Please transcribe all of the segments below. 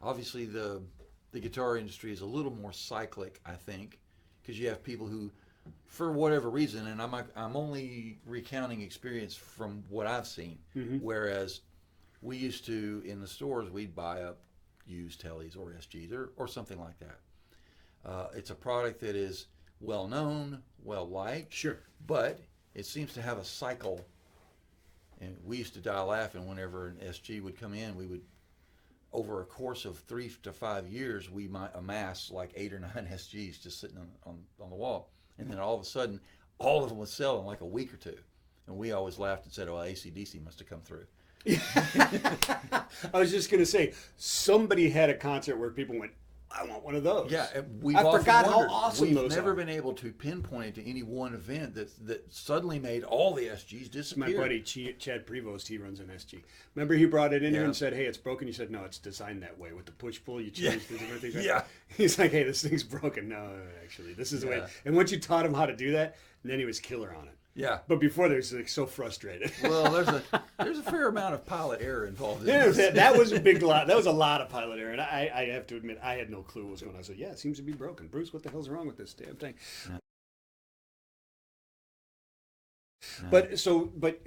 obviously the guitar industry is a little more cyclic, I think, because you have people who, for whatever reason, and I'm only recounting experience from what I've seen, whereas we used to in the stores we'd buy up used Tellies or SGs or something like that. It's a product that is well known, well liked, Sure, but it seems to have a cycle. And we used to die laughing whenever an SG would come in. We would, over a course of 3 to 5 years, we might amass like 8 or 9 SGs just sitting on the wall. And then all of a sudden, all of them would sell in like a week or two. And we always laughed and said, "Oh, AC/DC must have come through." I was just going to say, somebody had a concert where people went, "I want one of those." Yeah, I forgot how awesome those are. We've never been able to pinpoint it to any one event that suddenly made all the SGs disappear. My buddy Chad Prevost, he runs an SG. Remember, he brought it in here and said, "Hey, it's broken." You said, "No, it's designed that way with the push-pull. You change the different things." Yeah. He's like, "Hey, this thing's broken." No, actually, this is the way. And once you taught him how to do that, then he was killer on it. Yeah. But before, they was like so frustrated. Well, there's a fair amount of pilot error involved in this. That was a big lot. That was a lot of pilot error, and I have to admit, I had no clue what was going on. I said, "Yeah, it seems to be broken." Bruce, what the hell's wrong with this damn thing? No. But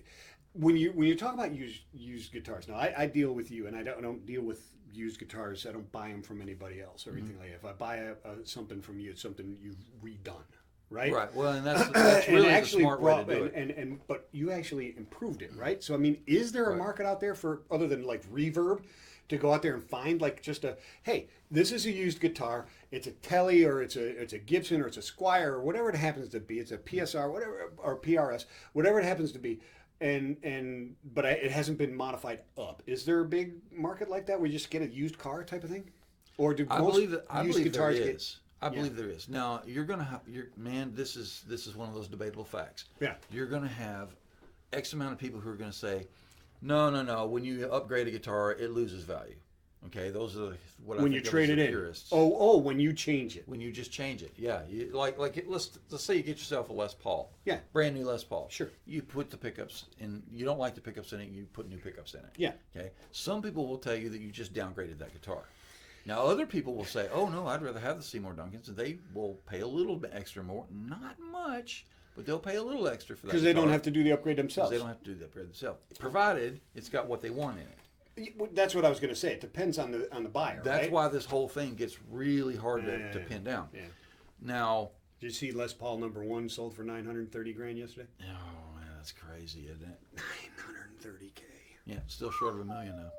when you talk about used guitars, now I deal with you, and I don't deal with used guitars. I don't buy them from anybody else or anything like that. If I buy something from you, it's something you've redone. Right. Right. Well, and that's really the smart way to do it. But you actually improved it, right? So I mean, is there a market out there for other than like Reverb to go out there and find like just hey, this is a used guitar. It's a Telly or it's a Gibson or it's a Squier or whatever it happens to be. It's a PSR, whatever, or PRS, whatever it happens to be. But it hasn't been modified up. Is there a big market like that where you just get a used car type of thing, or do most used guitars get? I believe there is. Now you're gonna have this is one of those debatable facts. Yeah. You're gonna have X amount of people who are gonna say, no. When you upgrade a guitar, it loses value. Okay, those are what when I you think trade of it as in. purists. When you change it. When you just change it, yeah. Let's say you get yourself a Les Paul. Yeah. Brand new Les Paul. Sure. You put the pickups in. You don't like the pickups in it. You put new pickups in it. Yeah. Okay. Some people will tell you that you just downgraded that guitar. Now, other people will say, "Oh no, I'd rather have the Seymour Duncans," and they will pay a little bit extra more, not much, but they'll pay a little extra for that. Because they don't have to do the upgrade themselves. They don't have to do the upgrade themselves, provided it's got what they want in it. That's what I was going to say. It depends on the buyer. That's right? why this whole thing gets really hard to pin down. Yeah. Now, did you see Les Paul #1 sold for $930,000 yesterday? Oh man, that's crazy, isn't it? $930K. Yeah, still short of $1 million though.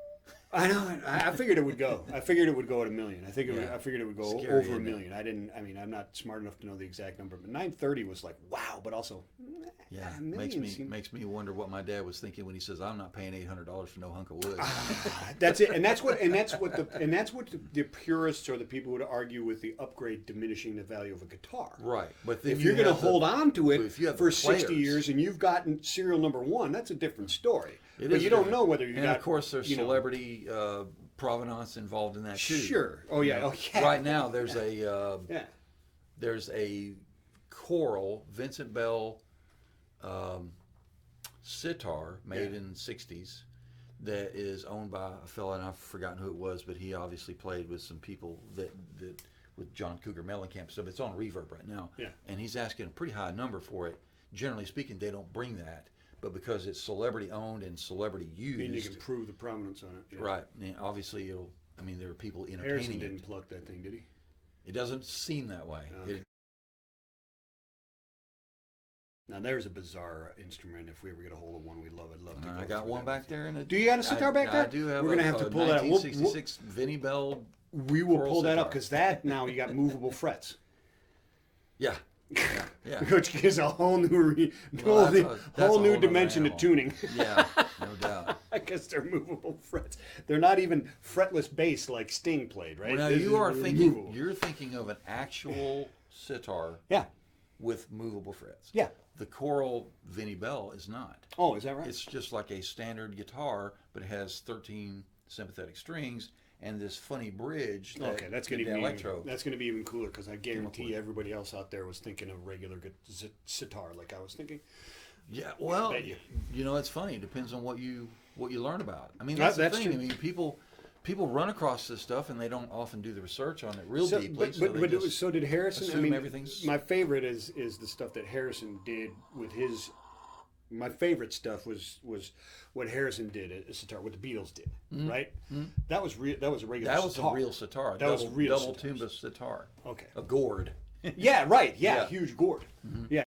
I know. I figured it would go. I figured it would go at $1 million. I figured it would go Scary, over $1 million. I'm not smart enough to know the exact number, but 930 was like wow. But also, yeah, $1 makes me wonder what my dad was thinking when he says, "I'm not paying $800 for no hunk of wood." That's it, and that's what the purists or the people who would argue with the upgrade diminishing the value of a guitar. Right, but then if you're going to hold on to it for 60 players. years and you've gotten serial #1, that's a different story. But you don't know whether you and got. Of course, there's celebrity provenance involved in that too. Sure. Oh yeah. Oh yeah. Right now, there's there's a choral Vincent Bell sitar made in the '60s that is owned by a fellow, and I've forgotten who it was, but he obviously played with some people that with John Cougar Mellencamp stuff. It's on Reverb right now. Yeah. And he's asking a pretty high number for it. Generally speaking, they don't bring that. But because it's celebrity owned and celebrity used, and you can prove the prominence on it. Yeah. Right. And obviously, there are people entertaining Harrison it. didn't pluck that thing, did he? It doesn't seem that way. Okay. Now there's a bizarre instrument. If we ever get a hold of one, we'd love it. Love to. I got one back there. Do you got a sitar back there? I do have. We're gonna have to pull that up. 1966 Vinnie Bell. We will pull that up because that now you got movable frets. Yeah. Yeah. Which gives a whole new whole new dimension to tuning. Yeah, no doubt. I guess they're movable frets. They're not even fretless bass like Sting played, right? Well, now you're thinking of an actual sitar. Yeah. With movable frets. Yeah. The choral Vinnie Bell is not. Oh, is that right? It's just like a standard guitar, but it has 13 sympathetic strings and this funny bridge. Okay, that's going to be even cooler because I guarantee everybody else out there was thinking of regular sitar like I was thinking. Yeah, well, it's funny. It depends on what you learn about. I mean, that's the thing. True. I mean, people run across this stuff and they don't often do the research on it real deeply. So did Harrison. I mean, everything's... my favorite is the stuff that Harrison did with his. My favorite stuff was what Harrison did at Sitar, what the Beatles did, right? Mm-hmm. That was real. That was a regular. That was sitar. a real sitar. That was real double tuba sitar. Okay. A gourd. Yeah, right. Yeah, huge gourd. Mm-hmm. Yeah,